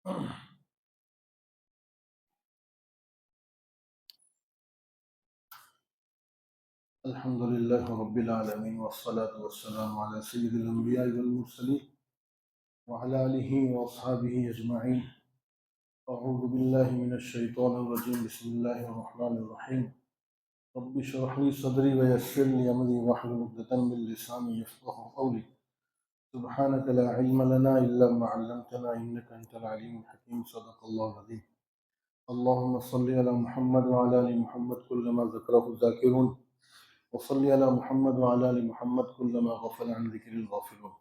الحمد لله رب العالمين والصلاة والسلام على سيد الأنبياء والمرسلين وعلى آله وأصحابه أجمعين. أعوذ بالله من الشيطان الرجيم. بسم الله الرحمن الرحيم. رب اشرح لي صدري ويسر لي أمري واحلل عقدة من لساني يفقهوا قولي. سبحانك لا علم لنا إلا ما علمتنا إنك أنت العليم الحكيم. صدق الله العظيم. اللهم صل على محمد وعلى آل محمد كلما ذكره الذاكرون، وصل على محمد وعلى آل محمد كلما غفل عن ذكر الغافلون.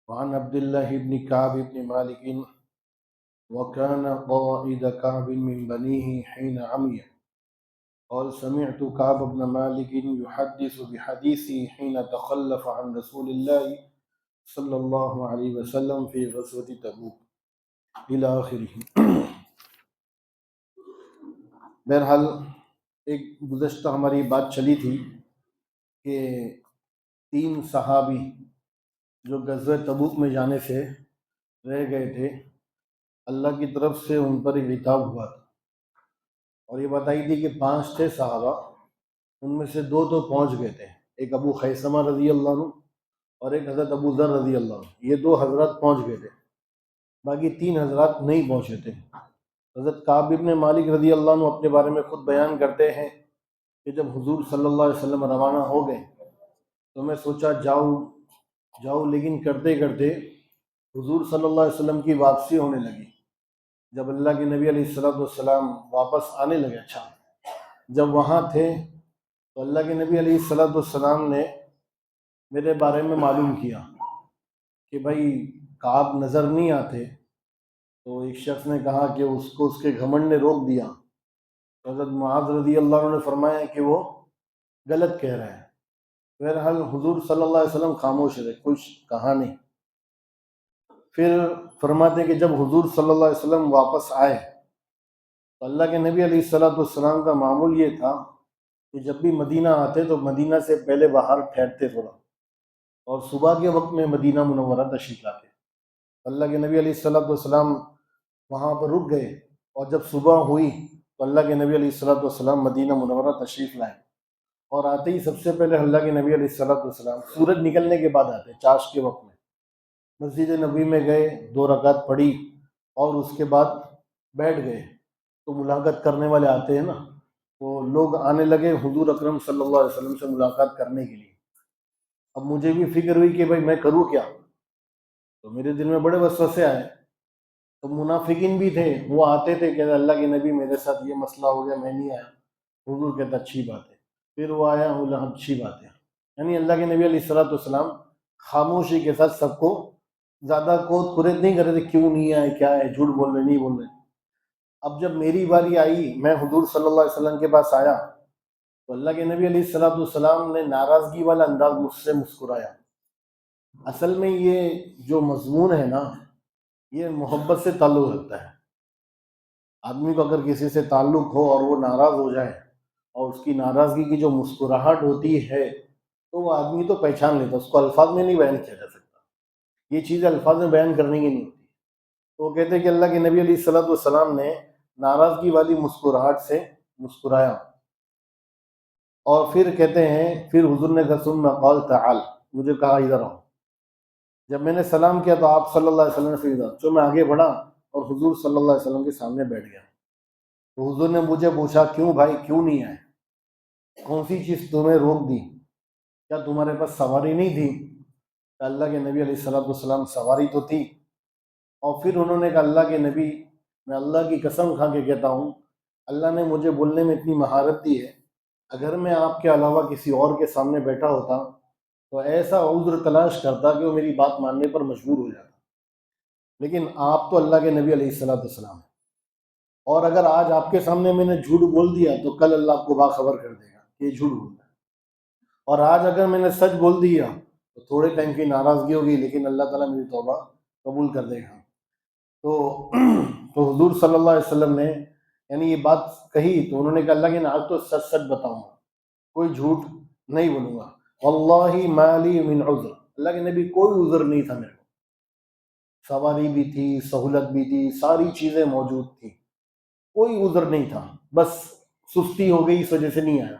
وعن عبد الله بن كعب بن مالك وكان قائد كعب من بنيه حين عمي، قال سمعت كعب بن مالك يحدث بحديثه حين تخلف عن رسول الله صلی اللہ علیہ وسلم فی غزوة تبوک الی آخرہ. بہرحال ایک گزشتہ ہماری بات چلی تھی کہ 3 صحابی جو غزوہ تبوک میں جانے سے رہ گئے تھے، اللہ کی طرف سے ان پر ایک عتاب ہوا تھا، اور یہ بتائی تھی کہ 5 تھے صحابہ، ان میں سے 2 تو پہنچ گئے تھے، ایک ابو خیثمہ رضی اللہ عنہ اور ایک حضرت ابو ذر رضی اللہ عنہ. یہ 2 حضرات پہنچ گئے تھے، باقی 3 حضرات نہیں پہنچے تھے. حضرت کعب بن مالک رضی اللہ عنہ اپنے بارے میں خود بیان کرتے ہیں کہ جب حضور صلی اللہ علیہ وسلم روانہ ہو گئے تو میں سوچا جاؤ، لیکن کرتے کرتے حضور صلی اللہ علیہ وسلم کی واپسی ہونے لگی. جب اللہ کے نبی علیہ السلام واپس آنے لگے، جب وہاں تھے تو اللہ کے نبی علیہ السلام نے میرے بارے میں معلوم کیا کہ بھائی کعب نظر نہیں آتے. تو ایک شخص نے کہا کہ اس کو اس کے گھمنڈ نے روک دیا. حضرت معاذ رضی اللہ عنہ نے فرمایا کہ وہ غلط کہہ رہا ہے. بہرحال حضور صلی اللہ علیہ وسلم خاموش رہے، کچھ کہا نہیں. پھر فرماتے کہ جب حضور صلی اللہ علیہ وسلم واپس آئے تو اللہ کے نبی علیہ السلام کا معمول یہ تھا کہ جب بھی مدینہ آتے تو مدینہ سے پہلے باہر ٹھہرتے تھوڑا، اور صبح کے وقت میں مدینہ منورہ تشریف لاتے. اللہ کے نبی علیہ السلام وہاں پر رک گئے، اور جب صبح ہوئی تو اللہ کے نبی علیہ السلام مدینہ منورہ تشریف لائے. اور آتے ہی سب سے پہلے اللہ کے نبی علیہ السلام سورج نکلنے کے بعد آتے، چاش کے وقت میں مسجد نبی میں گئے، 2 رکعت پڑھی اور اس کے بعد بیٹھ گئے. تو ملاقات کرنے والے آتے ہیں نا، وہ لوگ آنے لگے حضور اکرم صلی اللہ علیہ وسلم سے ملاقات کرنے کے لیے. اب مجھے بھی فکر ہوئی کہ بھائی میں کروں کیا، تو میرے دل میں بڑے وسوسے آئے. تو منافقین بھی تھے، وہ آتے تھے کہ اللہ کے نبی میرے ساتھ یہ مسئلہ ہو گیا، میں نہیں آیا. حضور کہتا اچھی بات ہے. پھر وہ آیا، بولا اچھی بات ہے. یعنی اللہ کے نبی علیہ السلام خاموشی کے ساتھ سب کو زیادہ کوت کریت نہیں کر رہے تھے، کیوں نہیں آئے، کیا ہے، جھوٹ بول رہے، نہیں بول رہے. اب جب میری باری آئی، میں حضور صلی اللہ علیہ وسلم کے پاس آیا تو اللہ کے نبی علیہ السلام نے ناراضگی والا انداز مجھ سے مسکرایا. اصل میں یہ جو مضمون ہے نا، یہ محبت سے تعلق رکھتا ہے. آدمی کو اگر کسی سے تعلق ہو اور وہ ناراض ہو جائے اور اس کی ناراضگی کی جو مسکراہٹ ہوتی ہے تو وہ آدمی تو پہچان لیتا، اس کو الفاظ میں نہیں بیان کیا جا سکتا. یہ چیزیں الفاظ میں بیان کرنے کی نہیں ہوتی. تو وہ کہتے ہیں کہ اللہ کے نبی علیہ السلام نے ناراضگی والی مسکراہٹ سے مسکرایا. اور پھر کہتے ہیں پھر حضور نے کہا ثم قال تعال، مجھے کہا ادھر آؤ. جب میں نے سلام کیا تو آپ صلی اللہ علیہ وسلم سے ادھر، جو میں آگے بڑھا اور حضور صلی اللہ علیہ وسلم کے سامنے بیٹھ گیا. تو حضور نے مجھے پوچھا کیوں بھائی، کیوں نہیں آئے، کون سی چیز تمہیں روک دی، کیا تمہارے پاس سواری نہیں تھی؟ کہ اللہ کے نبی علیہ السلام سواری تو تھی. اور پھر انہوں نے کہا اللہ کے نبی، میں اللہ کی قسم کھا کے کہتا ہوں اللہ نے مجھے بولنے میں اتنی مہارت دی ہے، اگر میں آپ کے علاوہ کسی اور کے سامنے بیٹھا ہوتا تو ایسا عذر تلاش کرتا کہ وہ میری بات ماننے پر مجبور ہو جاتا. لیکن آپ تو اللہ کے نبی علیہ السلام ہیں، اور اگر آج آپ کے سامنے میں نے جھوٹ بول دیا تو کل اللہ آپ کو باخبر کر دے گا کہ یہ جھوٹ بول رہا ہے. اور آج اگر میں نے سچ بول دیا تو تھوڑے ٹائم کی ناراضگی ہوگی، لیکن اللہ تعالیٰ میری توبہ قبول کر دے گا. تو حضور صلی اللہ علیہ وسلم نے یعنی یہ بات کہی تو انہوں نے کہا اللہ کے آج تو سچ بتاؤں گا، کوئی جھوٹ نہیں بولوں گا. واللہ ما لی من عذر، اللہ کے نبی کوئی عذر نہیں تھا میرے کو، سواری بھی تھی، سہولت بھی تھی، ساری چیزیں موجود تھیں، کوئی عذر نہیں تھا، بس سستی ہو گئی اس وجہ سے نہیں آیا۔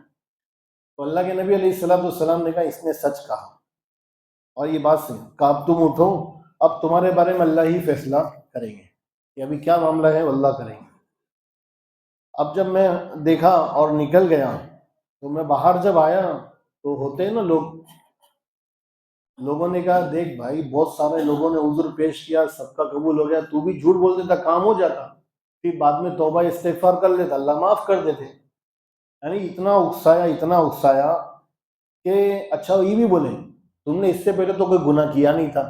تو اللہ کے نبی علیہ الصلوۃ والسلام نے کہا اس نے سچ کہا، اور یہ بات صحیح کہ اب تم اٹھو، اب تمہارے بارے میں اللہ ہی فیصلہ کریں گے کہ ابھی کیا معاملہ ہے، وہ اللہ کریں گے۔ اب جب میں دیکھا اور نکل گیا تو میں باہر جب آیا تو ہوتے ہیں نا لوگوں نے کہا دیکھ بھائی بہت سارے لوگوں نے عذر پیش کیا، سب کا قبول ہو گیا، تو بھی جھوٹ بول دیتا، کام ہو جاتا، پھر بعد میں توبہ استغفار کر لیتا، اللہ معاف کر دیتے۔ یعنی اتنا اکسایا کہ اچھا یہ بھی بولے تم نے اس سے پہلے تو کوئی گناہ کیا نہیں تھا۔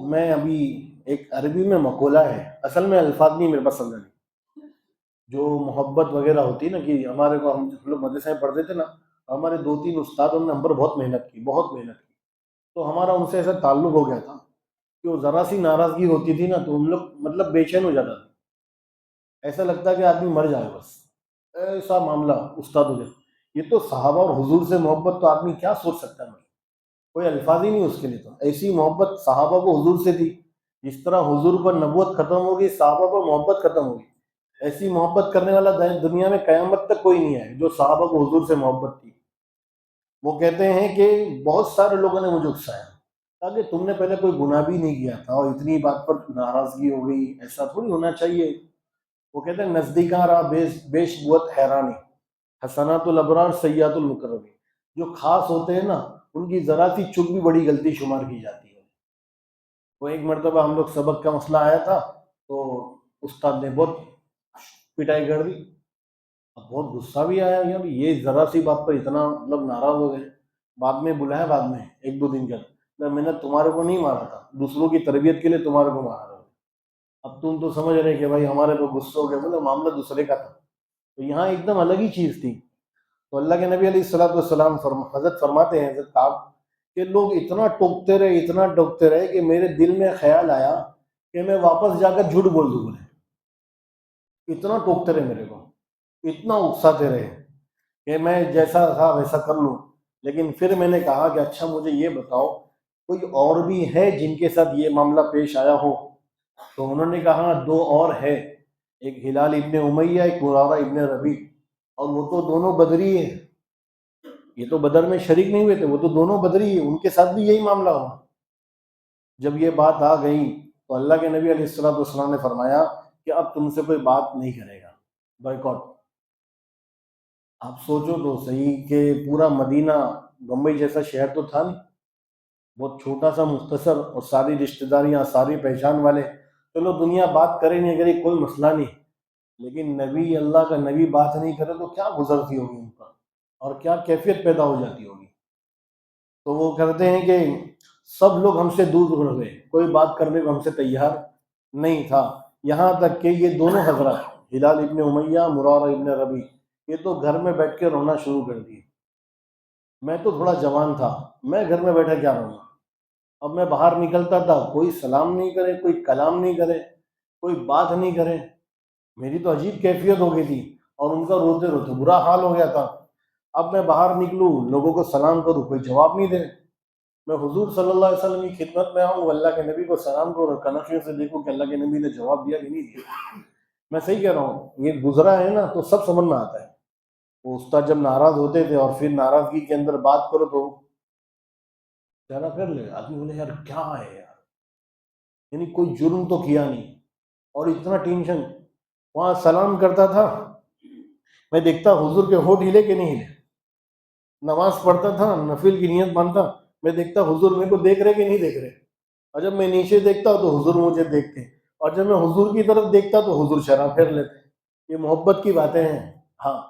میں ابھی ایک عربی میں مقولہ ہے، اصل میں الفاظ نہیں میرے پاس سمجھ نہیں، جو محبت وغیرہ ہوتی ہے نا، کہ ہمارے کو ہم لوگ مدرسے میں پڑھتے تھے نا، ہمارے 2-3 استادوں نے ہم پر بہت محنت کی، تو ہمارا ان سے ایسا تعلق ہو گیا تھا کہ وہ ذرا سی ناراضگی ہوتی تھی نا تو ہم لوگ مطلب بے چین ہو جاتا تھا، ایسا لگتا کہ آدمی مر جائے بس، ایسا معاملہ استادوں کے۔ یہ تو صحابہ اور حضور سے محبت تو آدمی کیا سوچ سکتا ہے، کوئی الفاظ ہی نہیں اس کے لیے۔ تو ایسی محبت صحابہ کو حضور سے تھی، جس طرح حضور پر نبوت ختم ہوگی صحابہ پر محبت ختم ہوگی، ایسی محبت کرنے والا دنیا میں قیامت تک کوئی نہیں ہے جو صحابہ کو حضور سے محبت تھی۔ وہ کہتے ہیں کہ بہت سارے لوگوں نے مجھے اکسایا تاکہ تم نے پہلے کوئی گناہ بھی نہیں کیا تھا اور اتنی بات پر ناراضگی ہو گئی، ایسا تھوڑی ہونا چاہیے۔ وہ کہتے ہیں نزدیکاں رہا بیش بہت حیرانی، حسنات الابرار سیئات المقربین، جو خاص ہوتے ہیں نا ان کی ذرا سی چک بھی بڑی غلطی شمار کی جاتی ہے۔ وہ ایک مرتبہ ہم لوگ سبق کا مسئلہ آیا تھا تو استاد نے بہت پٹائی کر دی، اب بہت غصہ بھی آیا، یار یہ ذرا سی بات پر اتنا مطلب ناراض ہو گئے۔ بعد میں بلایا، بعد میں 1-2 دن کا، میں نے تمہارے کو نہیں مارا تھا، دوسروں کی تربیت کے لیے تمہارے کو مارا تھا، اب تم تو سمجھ رہے کہ بھائی ہمارے کو غصہ ہو گیا، بولے معاملہ دوسرے کا تھا۔ تو یہاں ایک دم الگ ہی چیز تھی۔ تو اللہ کے نبی علیہ الصلوۃ والسلام حضرت فرماتے ہیں، حضرت کعب، کہ لوگ اتنا ٹوکتے رہے کہ میرے دل میں خیال آیا کہ میں واپس جا کر جھوٹ بول دوں، بولے اتنا ٹوکتے رہے میرے کو، اتنا اکساتے رہے کہ میں جیسا تھا ویسا کر لوں۔ لیکن پھر میں نے کہا کہ اچھا مجھے یہ بتاؤ کوئی اور بھی ہے جن کے ساتھ یہ معاملہ پیش آیا ہو؟ تو انہوں نے کہا 2 اور ہے، ایک ہلال ابن امیہ، ایک مرارہ ابن ربیع، اور وہ تو دونوں بدری ہیں، یہ تو بدر میں شریک نہیں ہوئے تھے، وہ تو دونوں بدری ہیں، ان کے ساتھ بھی یہی معاملہ ہوا۔ جب یہ بات آ گئی تو اللہ کے نبی علیہ الصلوۃ والسلام نے فرمایا کہ اب تم سے کوئی بات نہیں کرے گا، بائیکاٹ۔ آپ سوچو تو صحیح کہ پورا مدینہ، بمبئی جیسا شہر تو تھا نہیں، بہت چھوٹا سا مختصر، اور ساری رشتہ داریاں، ساری پہچان والے، چلو دنیا بات کرے نہیں کرے کوئی مسئلہ نہیں، لیکن نبی، اللہ کا نبی بات نہیں کرے تو کیا گزرتی ہوگی ان پر، اور کیا کیفیت پیدا ہو جاتی ہوگی۔ تو وہ کہتے ہیں کہ سب لوگ ہم سے دور ہو گئے، کوئی بات کرنے کو ہم سے تیار نہیں تھا، یہاں تک کہ یہ دونوں حضرات ہلال ابن امیہ، مرارہ ابن ربیع، یہ تو گھر میں بیٹھ کے رونا شروع کر دیے۔ میں تو تھوڑا جوان تھا، میں گھر میں بیٹھا کیا رہوں گا، اب میں باہر نکلتا تھا کوئی سلام نہیں کرے، کوئی کلام نہیں کرے، کوئی بات نہیں کرے، میری تو عجیب کیفیت ہو گئی تھی، اور ان کا روتے روتے برا حال ہو گیا تھا۔ اب میں باہر نکلوں، لوگوں کو سلام کروں، کوئی جواب نہیں دے، میں حضور صلی اللہ علیہ وسلم کی خدمت میں آؤں، اللہ کے نبی کو سلام کروں اور کنخیوں سے دیکھوں کہ اللہ کے نبی نے جواب دیا کہ نہیں دیا۔ میں صحیح کہہ رہا ہوں، یہ گزرا ہے نا تو سب سمجھ میں آتا ہے۔ وہ استاد جب ناراض ہوتے تھے اور پھر ناراضگی کے اندر بات کرو تو چہرہ پھیر لے، آدمی بولے یار کیا ہے یار، یعنی کوئی جرم تو کیا نہیں، اور اتنا ٹینشن۔ وہاں سلام کرتا تھا، میں دیکھتا حضور کے ہونٹ ہلے کہ نہیں ہلے، نماز پڑھتا تھا، نفل کی نیت باندھتا، میں دیکھتا حضور میرے کو دیکھ رہے کہ نہیں دیکھ رہے، اور جب میں نیچے دیکھتا تو حضور مجھے دیکھتے، اور جب میں حضور کی طرف دیکھتا تو حضور شرح پھیر لیتے۔ یہ محبت کی باتیں ہیں۔ ہاں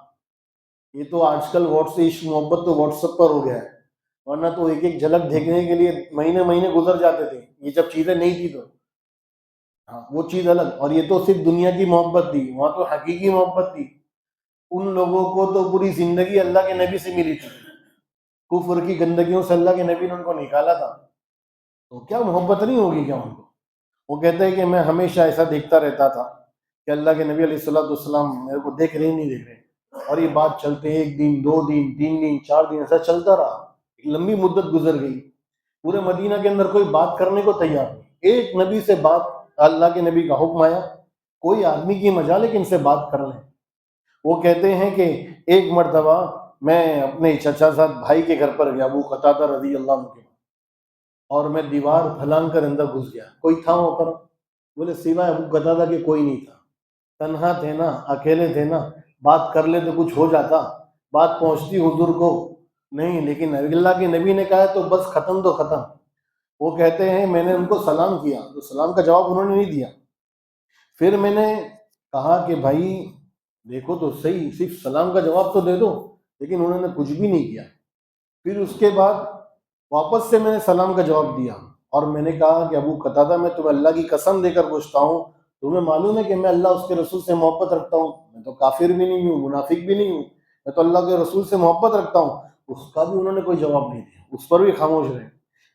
یہ تو آج کل عشق محبت تو واٹس ایپ پر ہو گیا ہے، ورنہ تو ایک ایک جھلک دیکھنے کے لیے مہینے مہینے گزر جاتے تھے، یہ جب چیزیں نہیں تھی تو ہاں وہ چیز الگ، اور یہ تو صرف دنیا کی محبت تھی، وہاں تو حقیقی محبت تھی۔ ان لوگوں کو تو پوری زندگی اللہ کے نبی سے ملی تھی، کفر کی گندگیوں سے اللہ کے نبی نے ان کو نکالا تھا، تو کیا محبت نہیں ہوگی کیا ان کو؟ وہ کہتے ہیں کہ میں ہمیشہ ایسا دیکھتا رہتا تھا کہ اللہ کے نبی علیہ الصلوۃ والسلام میرے کو دیکھ رہے نہیں دیکھ رہے، اور یہ بات چلتے 1 دن 2 دن 3 دن 4 دن ایسا چلتا رہا، ایک لمبی مدت گزر گئی۔ پورے مدینہ کے اندر کوئی بات کرنے کو تیار نہیں. ایک نبی سے بات، اللہ کے نبی کا حکم آیا کوئی آدمی کی مجال ہے کہ ان سے بات کر لیں. وہ کہتے ہیں کہ ایک مرتبہ میں اپنے چچا زاد بھائی کے گھر پر گیا، ابو قتادہ رضی اللہ عنہ کے، اور میں دیوار پھلانگ کر اندر گھس گیا. کوئی تھا وہاں پر؟ بولے سوائے ابو قتادہ کے کوئی نہیں تھا. تنہا تھے نا، اکیلے تھے نا، بات کر لے تو کچھ ہو جاتا، بات پہنچتی حضور کو نہیں، لیکن اللہ کے نبی نے کہا تو بس ختم تو ختم. وہ کہتے ہیں میں نے ان کو سلام کیا تو سلام کا جواب انہوں نے نہیں دیا. پھر میں نے کہا کہ بھائی دیکھو تو صحیح، صرف سلام کا جواب تو دے دو، لیکن انہوں نے کچھ بھی نہیں کیا. پھر اس کے بعد واپس سے میں نے سلام کا جواب دیا اور میں نے کہا کہ ابو قتادہ میں تمہیں اللہ کی قسم دے کر پوچھتا ہوں، تمہیں معلوم ہے کہ میں اللہ اس کے رسول سے محبت رکھتا ہوں، میں تو کافر بھی نہیں ہوں، منافق بھی نہیں ہوں، میں تو اللہ کے رسول سے محبت رکھتا ہوں. اس کا بھی انہوں نے کوئی جواب نہیں دیا، اس پر بھی خاموش رہے.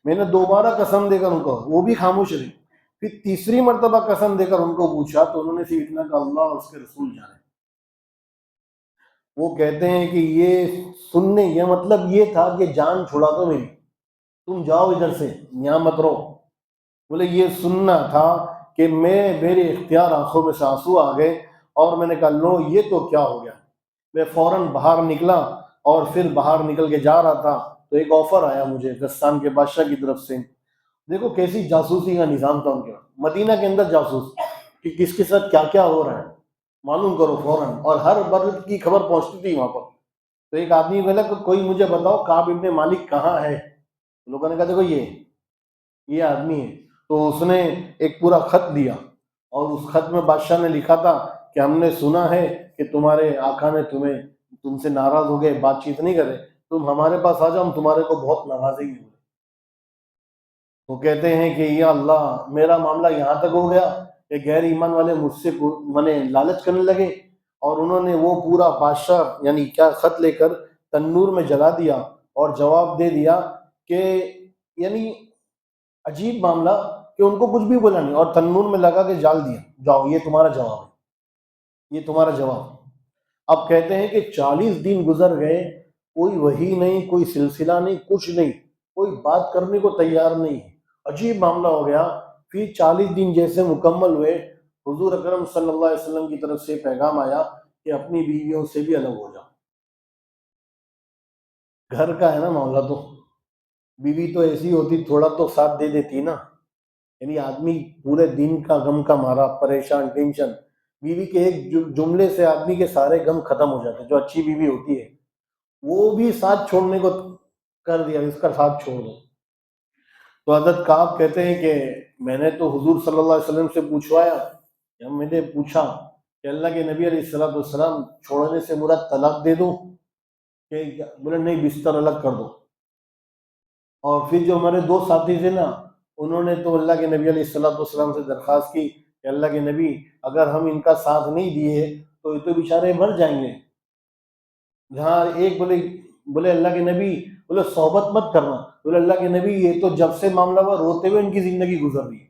میں نے دوبارہ قسم دے کر ان کو، وہ بھی خاموش رہے. پھر تیسری مرتبہ قسم دے کر ان کو پوچھا تو انہوں نے صرف اتنا کہا اللہ اور اس کے رسول جانے. وہ کہتے ہیں کہ یہ سننے یہ مطلب یہ تھا کہ جان چھڑا دو میری، تم جاؤ ادھر سے، یہاں مت رہو. بولے یہ سننا تھا کہ میرے اختیار آنکھوں میں سے آنسو آ گئے اور میں نے کہا لو یہ تو کیا ہو گیا. میں فوراً باہر نکلا اور پھر باہر نکل کے جا رہا تھا تو ایک آفر آیا مجھے غسان کے بادشاہ کی طرف سے. دیکھو کیسی جاسوسی کا نظام تھا ان کے مدینہ کے اندر، جاسوس کہ کس کے ساتھ کیا کیا ہو رہا ہے معلوم کرو فوراً، اور ہر بلد کی خبر پہنچتی تھی وہاں پر. تو ایک آدمی بولا کہ کوئی مجھے بتاؤ کعب ابن مالک کہاں ہے. لوگوں نے کہا دیکھو یہ آدمی ہے. تو اس نے ایک پورا خط دیا اور اس خط میں بادشاہ نے لکھا تھا کہ ہم نے سنا ہے کہ تمہارے آقا نے تم سے ناراض ہو گئے، بات چیت نہیں کرے، تم ہمارے پاس آ جاؤ، ہم تمہارے کو بہت نوازیں گے. وہ کہتے ہیں کہ یا اللہ میرا معاملہ یہاں تک ہو گیا کہ غیر ایمان والے مجھ سے لالچ کرنے لگے اور انہوں نے وہ پورا بادشاہ یعنی کیا خط لے کر تنور میں جلا دیا اور جواب دے دیا کہ یعنی عجیب معاملہ کہ ان کو کچھ بھی بولا نہیں اور تنور میں لگا کے جال دیا، جاؤ یہ تمہارا جواب ہے، یہ تمہارا جواب. اب کہتے ہیں کہ 40 دن گزر گئے، کوئی وحی نہیں، کوئی سلسلہ نہیں، کچھ نہیں، کوئی بات کرنے کو تیار نہیں. عجیب معاملہ ہو گیا. پھر 40 دن جیسے مکمل ہوئے، حضور اکرم صلی اللہ علیہ وسلم کی طرف سے پیغام آیا کہ اپنی بیویوں سے بھی الگ ہو جاؤ. گھر کا ہے نا معاملہ، تو بیوی تو ایسی ہوتی تھوڑا تو ساتھ دے دیتی نا، یعنی آدمی پورے دن کا غم کا مارا پریشان ٹینشن، بیوی کے ایک جملے سے آدمی کے سارے غم ختم ہو جاتے. جو اچھی بیوی ہوتی ہے وہ بھی ساتھ چھوڑنے کو کر دیا، اس کا ساتھ چھوڑ دو. تو حضرت کعب کہتے ہیں کہ میں نے تو حضور صلی اللہ علیہ وسلم سے پوچھوایا، میں نے پوچھا کہ اللہ کے نبی علیہ الصلوۃ والسلام چھوڑنے سے مراد طلاق دے دوں کہ بولے نہیں بستر الگ کر دو. اور پھر جو ہمارے دو ساتھی تھے نا انہوں نے تو اللہ کے نبی علیہ الصلوۃ والسلام سے درخواست کی کہ اللہ کے نبی اگر ہم ان کا ساتھ نہیں دیے تو یہ تو بیچارے مر جائیں گے. جہاں ایک بولے اللہ کے نبی بولے صحبت مت کرنا، بولے اللہ کے نبی یہ تو جب سے معاملہ ہوا روتے ہوئے ان کی زندگی گزر رہی ہے،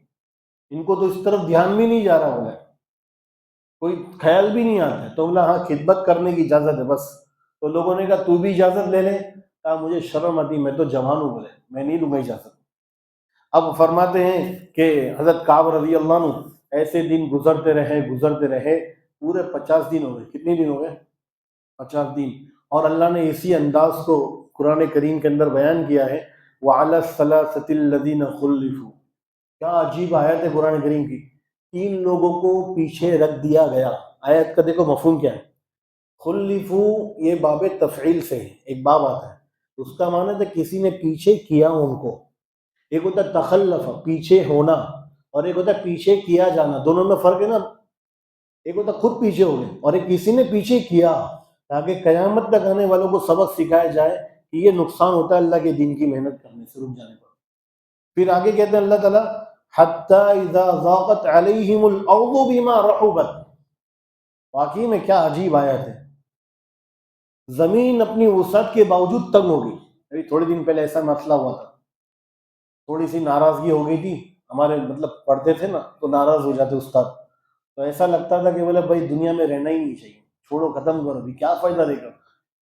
ان کو تو اس طرف دھیان بھی نہیں جا رہا، بولا کوئی خیال بھی نہیں آتا ہے. تو بولا ہاں خدمت کرنے کی اجازت ہے بس. تو لوگوں نے کہا تو بھی اجازت لے لے. کہا مجھے شرم آتی، میں تو جوان ہوں، بولے میں نہیں لوں گا اجازت. اب فرماتے ہیں کہ حضرت کعب رضی اللہ عنہ ایسے دن گزرتے رہے پورے 50 دن ہو گئے. کتنے دن ہو گئے؟ 50 دن. اور اللہ نے اسی انداز کو قرآن کریم کے اندر بیان کیا ہے، وَعَلَى الثَّلَاثَةِ الَّذِينَ خُلِّفُوا. کیا عجیب آیت ہے قرآن کریم کی. 3 لوگوں کو پیچھے رکھ دیا گیا. آیت کا دیکھو مفہوم کیا ہے. خُلِّفُوا یہ باب تفعیل سے ہے، ایک باب آتا ہے، اس کا معنی ہے کسی نے پیچھے کیا ان کو. ایک ہوتا ہے تخلف پیچھے ہونا اور ایک ہوتا ہے پیچھے کیا جانا، دونوں میں فرق ہے نا. ایک ہوتا خود پیچھے ہو گئے اور ایک کسی نے پیچھے کیا، تاکہ قیامت تک آنے والوں کو سبق سکھایا جائے کہ یہ نقصان ہوتا ہے اللہ کے دین کی محنت کرنے سے رک جانے پر. پھر آگے کہتے ہیں اللہ تعالیٰ حَتَّى إِذَا ضَاقَتْ عَلَيْهِمُ الْأَرْضُ بِمَا رَحُبَتْ. واقعی میں کیا عجیب آیت ہے. زمین اپنی وسعت کے باوجود تنگ ہو گئی. ابھی تھوڑے دن پہلے ایسا مسئلہ ہوا تھا، تھوڑی سی ناراضگی ہو گئی تھی. ہمارے پڑھتے تھے نا تو ناراض ہو جاتے استاد، تو ایسا لگتا تھا کہ بولے بھائی دنیا میں رہنا ہی نہیں چاہیے، چھوڑو ختم کرو، بھی کیا فائدہ دے گا.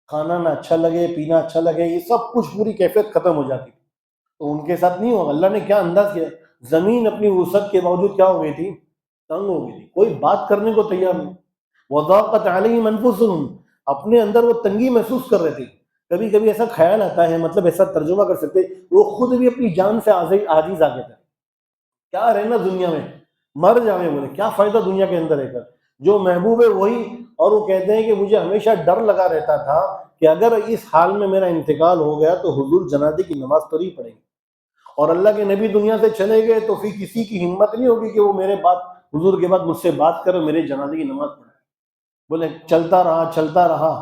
کھانا نہ اچھا لگے، پینا اچھا لگے، یہ سب کچھ پوری کیفیت ختم ہو جاتی. تو ان کے ساتھ نہیں ہوگا. اللہ نے کیا انداز کیا, زمین اپنی وسعت کے باوجود کیا ہو گئی تھی, تنگ ہو گئی تھی, کوئی بات کرنے کو تیار نہیں. وضاقت علیہم انفسہم, اپنے اندر وہ تنگی محسوس کر رہے تھے. کبھی کبھی ایسا خیال آتا ہے, مطلب ایسا ترجمہ کر سکتے, وہ خود بھی اپنی جان سے عاجز آ گئے تھے. کیا رہنا دنیا میں, مر جاوے, بولے کیا فائدہ دنیا کے اندر رہ کر, جو محبوب ہے وہی. اور وہ کہتے ہیں کہ مجھے ہمیشہ ڈر لگا رہتا تھا کہ اگر اس حال میں میرا انتقال ہو گیا تو حضور جنازے کی نماز تو نہیں پڑھے گی, اور اللہ کے نبی دنیا سے چلے گئے تو پھر کسی کی ہمت نہیں ہوگی کہ وہ میرے بعد, حضور کے بعد مجھ سے بات کرے, میرے جنازے کی نماز پڑھے. بولے چلتا رہا.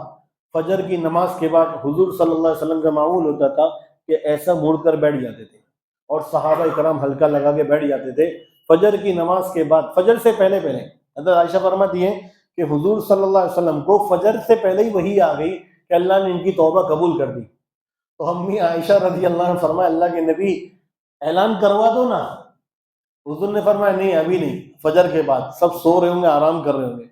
فجر کی نماز کے بعد حضور صلی اللہ علیہ وسلم کا معمول ہوتا تھا کہ ایسا مڑ کر بیٹھ جاتے تھے, اور صحابہ کرام ہلکا لگا کے بیٹھ جاتے تھے. فجر کی نماز کے بعد, فجر سے پہلے حضرت عائشہ فرماتی ہیں کہ حضور صلی اللہ علیہ وسلم کو فجر سے پہلے ہی وحی آ گئی کہ اللہ نے ان کی توبہ قبول کر دی. تو امی عائشہ رضی اللہ عنہ فرمایا, اللہ کے نبی اعلان کروا دو نا. حضور نے فرمایا نہیں, ابھی نہیں, فجر کے بعد سب سو رہے ہوں گے, آرام کر رہے ہوں گے.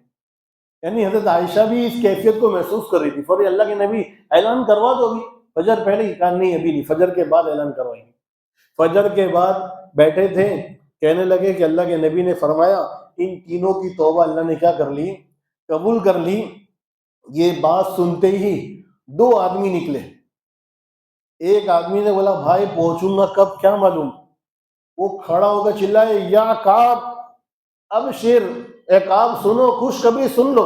یعنی حضرت عائشہ بھی اس کیفیت کو محسوس کر رہی تھی. فوری اللہ کے نبی اعلان کروا دو, ابھی فجر پہلے ہی. کہا نہیں ابھی نہیں, فجر کے بعد اعلان کروائیں گے. فجر کے بعد بیٹھے تھے, کہنے لگے کہ اللہ کے نبی نے فرمایا ان تینوں کی توبہ اللہ نے کیا کر لی, قبول کر لی. یہ بات سنتے ہی دو آدمی نکلے. ایک آدمی نے بولا بھائی پہنچوں گا کب کیا معلوم. وہ کھڑا ہو کر چلائے یا کعب ابشر, اے کعب سنو, خوشخبری سن لو.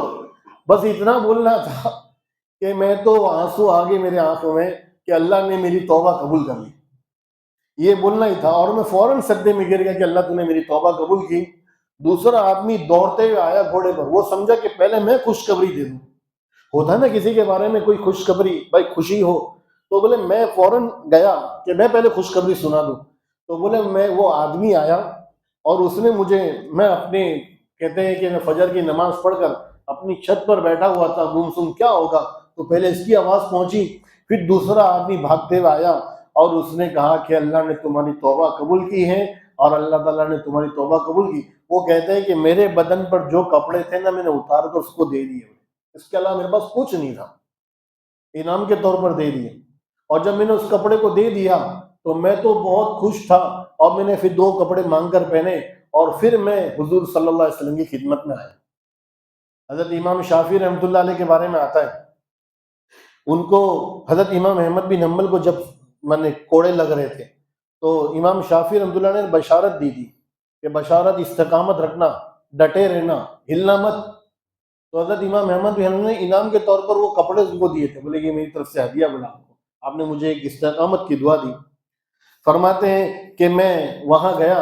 بس اتنا بولنا تھا کہ میں تو آنسو آ گئے میرے آنکھوں میں کہ اللہ نے میری توبہ قبول کر لی. یہ بولنا ہی تھا, اور میں فوراً سجدے میں گر گیا کہ اللہ تو نے میری توبہ قبول کی. دوسرا آدمی دوڑتے ہوئے آیا گھوڑے پر. وہ سمجھا کہ پہلے میں خوشخبری دے دوں. ہوتا ہے نا کسی کے بارے میں کوئی خوشخبری, بھائی خوشی ہو, تو بولے میں فوراً گیا کہ میں پہلے خوشخبری سنا دوں. تو بولے میں, وہ آدمی آیا اور اس نے مجھے, میں اپنے, کہتے ہیں کہ میں فجر کی نماز پڑھ کر اپنی چھت پر بیٹھا ہوا تھا, گمسم کیا ہوگا, تو پہلے اس کی آواز پہنچی. پھر دوسرا آدمی بھاگتے ہوئے آیا اور اس نے کہا کہ اللہ نے تمہاری توبہ قبول کی ہے, اور اللہ تعالیٰ نے تمہاری توبہ قبول کی. وہ کہتے ہیں کہ میرے بدن پر جو کپڑے تھے نا, میں نے اتار کر اس کو دے دیے, اس کے علاوہ میرے پاس کچھ نہیں تھا, انعام کے طور پر دے دیے. اور جب میں نے اس کپڑے کو دے دیا تو میں تو بہت خوش تھا, اور میں نے پھر دو کپڑے مانگ کر پہنے, اور پھر میں حضور صلی اللہ علیہ وسلم کی خدمت میں آیا. حضرت امام شافعی رحمۃ اللہ علیہ کے بارے میں آتا ہے, ان کو حضرت امام احمد بن حنبل کو جب کوڑے لگ رہے تھے تو امام شافعی رحمۃ اللہ نے بشارت دی تھی کہ بشارت استقامت رکھنا, ڈٹے رہنا, ہلنا مت. تو حضرت امام احمد بن حنبل نے انعام کے طور پر وہ کپڑے ان کو دیے تھے. بولے یہ میری طرف سے ہدیہ بنا, آپ نے مجھے ایک استقامت کی دعا دی. فرماتے ہیں کہ میں وہاں گیا,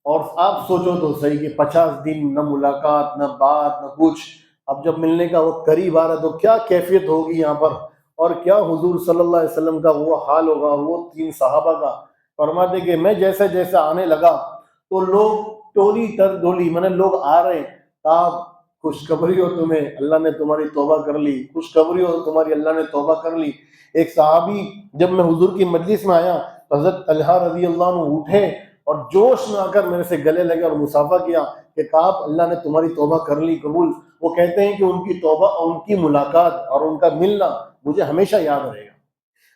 اور آپ سوچو تو صحیح کہ 50 دن نہ ملاقات, نہ بات, نہ کچھ. اب جب ملنے کا وقت قریب آ رہا تو کیا کیفیت ہوگی یہاں پر, اور کیا حضور صلی اللہ علیہ وسلم کا وہ حال ہوگا, وہ 3 صحابہ کا. فرماتے کہ میں جیسے جیسے آنے لگا تو لوگ ٹولی تر ڈولی, لوگ آ رہے, آپ خوشخبری ہو تمہیں, اللہ نے تمہاری توبہ کر لی, خوشخبری ہو تمہاری, اللہ نے توبہ کر لی. ایک صحابی جب میں حضور کی مجلس میں آیا تو حضرت طلحہ رضی اللہ عنہ اٹھے اور جوش میں آ کر میرے سے گلے لگے اور مصافحہ کیا کہ کعب اللہ نے تمہاری توبہ کر لی قبول. وہ کہتے ہیں کہ ان کی توبہ, ان کی ملاقات اور ان کا ملنا مجھے ہمیشہ یاد رہے گا.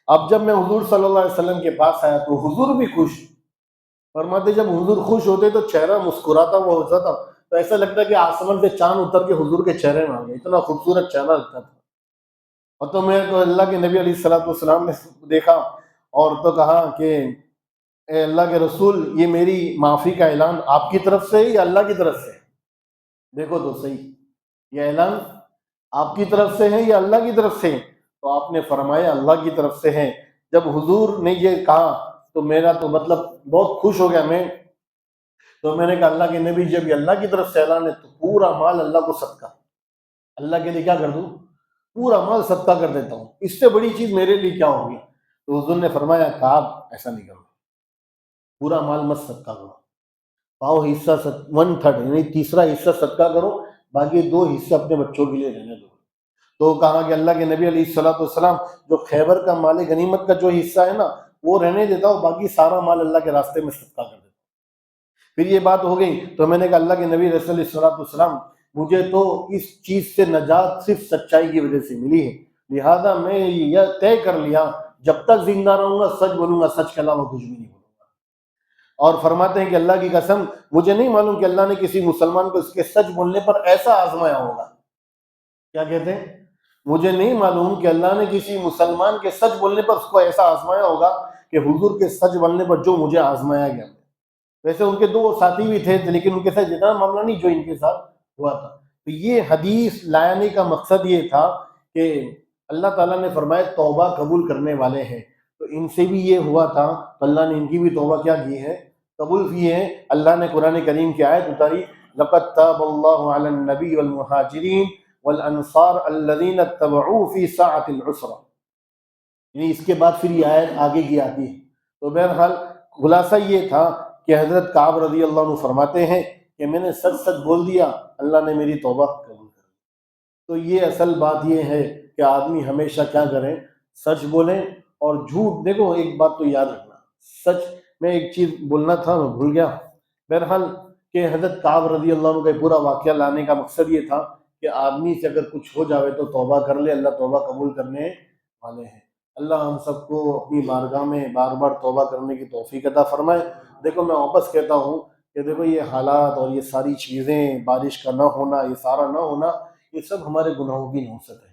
اب جب میں حضور صلی اللہ علیہ وسلم کے پاس آیا تو حضور بھی خوش. فرماتے جب حضور خوش ہوتے تو چہرہ مسکراتا ہوا ہوتا تھا, تو ایسا لگتا کہ آسمان سے چاند اتر کے حضور کے چہرے میں آ گیا, اتنا خوبصورت چہرہ لگتا تھا. اور تو میں تو اللہ کے نبی علیہ الصلوۃ والسلام نے دیکھا اور تو کہا کہ اے اللہ کے رسول, یہ میری معافی کا اعلان آپ کی طرف سے ہے یا اللہ کی طرف سے؟ دیکھو تو صحیح, یہ اعلان آپ کی طرف سے ہے یا اللہ کی طرف سے؟ تو آپ نے فرمایا اللہ کی طرف سے ہے. جب حضور نے یہ کہا تو میرا تو بہت خوش ہو گیا میں. تو میں نے کہا اللہ کے نبی جب یہ اللہ کی طرف سے اعلان ہے تو پورا مال اللہ کو صدقہ, اللہ کے لیے کیا کر دوں, پورا مال صدقہ کر دیتا ہوں, اس سے بڑی چیز میرے لیے کیا ہوگی. تو حضور نے فرمایا کعب ایسا نہیں کرو, پورا مال مت صدقہ کرو, پاؤ حصہ 1/3 یعنی تیسرا حصہ صدقہ کرو, باقی 2 حصے اپنے بچوں کے لیے رہنے دو. تو کہا کہ اللہ کے نبی علیہ الصلوۃ والسلام جو خیبر کا مال غنیمت کا جو حصہ ہے نا وہ رہنے دیتا ہوں, باقی سارا مال اللہ کے راستے میں صدقہ کر دیتا ہوں. پھر یہ بات ہو گئی تو میں نے کہا اللہ کے نبی رسول علیہ الصلوۃ والسلام مجھے تو اس چیز سے نجات صرف سچائی کی وجہ سے ملی ہے, لہذا میں یہ طے کر لیا جب تک زندہ رہوں گا سچ بولوں گا, سچ کے علاوہ کچھ بھی نہیں بولوں گا. اور فرماتے ہیں کہ اللہ کی قسم مجھے نہیں معلوم کہ اللہ نے کسی مسلمان کو اس کے سچ بولنے پر ایسا آزمایا ہوگا. کیا کہتے ہیں؟ مجھے نہیں معلوم کہ اللہ نے کسی مسلمان کے سچ بولنے پر اس کو ایسا آزمایا ہوگا کہ حضور کے سچ بولنے پر جو مجھے آزمایا گیا. ویسے ان کے دو ساتھی بھی تھے لیکن ان کے ساتھ جتنا معاملہ نہیں جو ان کے ساتھ ہوا تھا. تو یہ حدیث لانے کا مقصد یہ تھا کہ اللہ تعالیٰ نے فرمایا توبہ قبول کرنے والے ہیں، تو ان سے بھی یہ ہوا تھا تو اللہ نے ان کی بھی توبہ کیا کی ہے؟ قبول کی ہے. اللہ نے قرآن کریم کی آیت اتاری لقد تاب اللہ علی النبی والمہاجرین والانصار الذین اتبعوا فی ساعۃ العسرہ، یعنی اس کے بعد پھر یہ آیت آگے کی آتی ہے. تو بہرحال خلاصہ یہ تھا کہ حضرت کعب رضی اللہ عنہ فرماتے ہیں کہ میں نے سچ سچ بول دیا، اللہ نے میری توبہ قبول کر لی. تو یہ اصل بات یہ ہے کہ آدمی ہمیشہ کیا کریں؟ سچ بولیں اور جھوٹ. دیکھو ایک بات تو یاد رکھنا، سچ میں ایک چیز بولنا تھا میں بھول گیا. بہرحال کہ حضرت کعب رضی اللہ عنہ کا پورا واقعہ لانے کا مقصد یہ تھا کہ آدمی سے اگر کچھ ہو جاوے تو توبہ کر لے، اللہ توبہ قبول کرنے والے ہیں. اللہ ہم سب کو اپنی بارگاہ میں بار بار توبہ کرنے کی توفیق عطا فرمائے. دیکھو میں واپس کہتا ہوں کہ دیکھو یہ حالات اور یہ ساری چیزیں، بارش کا نہ ہونا، یہ سارا نہ ہونا، یہ سب ہمارے گناہوں کی نحوست ہے.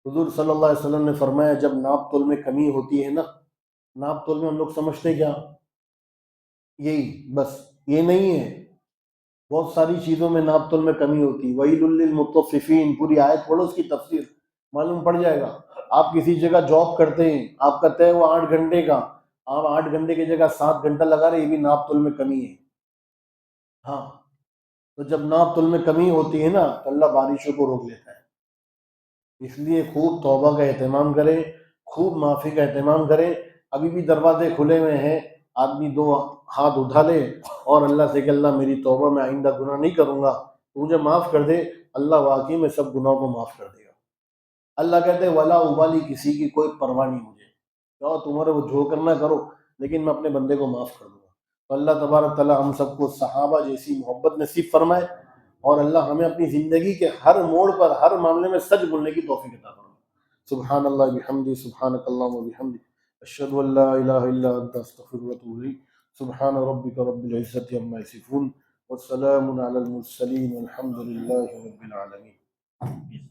حضور صلی اللہ علیہ وسلم نے فرمایا جب ناپ تول میں کمی ہوتی ہے نا، ناپ تول میں ہم لوگ سمجھتے کیا؟ یہی بس، یہ نہیں ہے. بہت ساری چیزوں میں ناپ تول میں کمی ہوتی. وَيْلٌ لِّلْمُطَفِّفِينَ، پوری آیت پڑھو، اس کی تفسیر معلوم پڑ جائے گا. آپ کسی جگہ جاب کرتے ہیں، آپ کا طے وہ 8 گھنٹے کا، آپ 8 گھنٹے کی جگہ 7 گھنٹہ لگا رہے، یہ بھی ناپ تول میں کمی ہے. ہاں، تو جب ناپ تول میں کمی ہوتی ہے نا تو اللہ بارشوں کو روک لیتا ہے. اس لیے خوب توبہ کا اہتمام کریں، خوب معافی کا اہتمام کریں. ابھی بھی دروازے کھلے ہوئے ہیں، آدمی 2 ہاتھ اٹھا لے اور اللہ سے کہ اللہ میری توبہ، میں آئندہ گناہ نہیں کروں گا، مجھے معاف کر دے. اللہ واقعی میں سب گناہوں کو معاف کر دے گا. اللہ کہتے ہیں ولا ابالی، کسی کی کوئی پرواہ نہیں مجھے، کہو تمہارے وہ جو کرنا کرو لیکن میں اپنے بندے کو معاف کر دوں گا. تو اللہ تبارک تعالیٰ ہم سب کو صحابہ جیسی محبت نصیب فرمائے، اور اللہ ہمیں اپنی زندگی کے ہر موڑ پر، ہر معاملے میں سچ بولنے کی توفیق عطا فرمائے. سبحان اللہ بحمدی، سبحانک اللہم وبحمدک، اشہد ان لا الہ الا انت، استغفرک واتوب الیک. سبحان ربک رب العزۃ عما یصفون، والسلام علی المرسلین، والحمد للہ رب العالمین.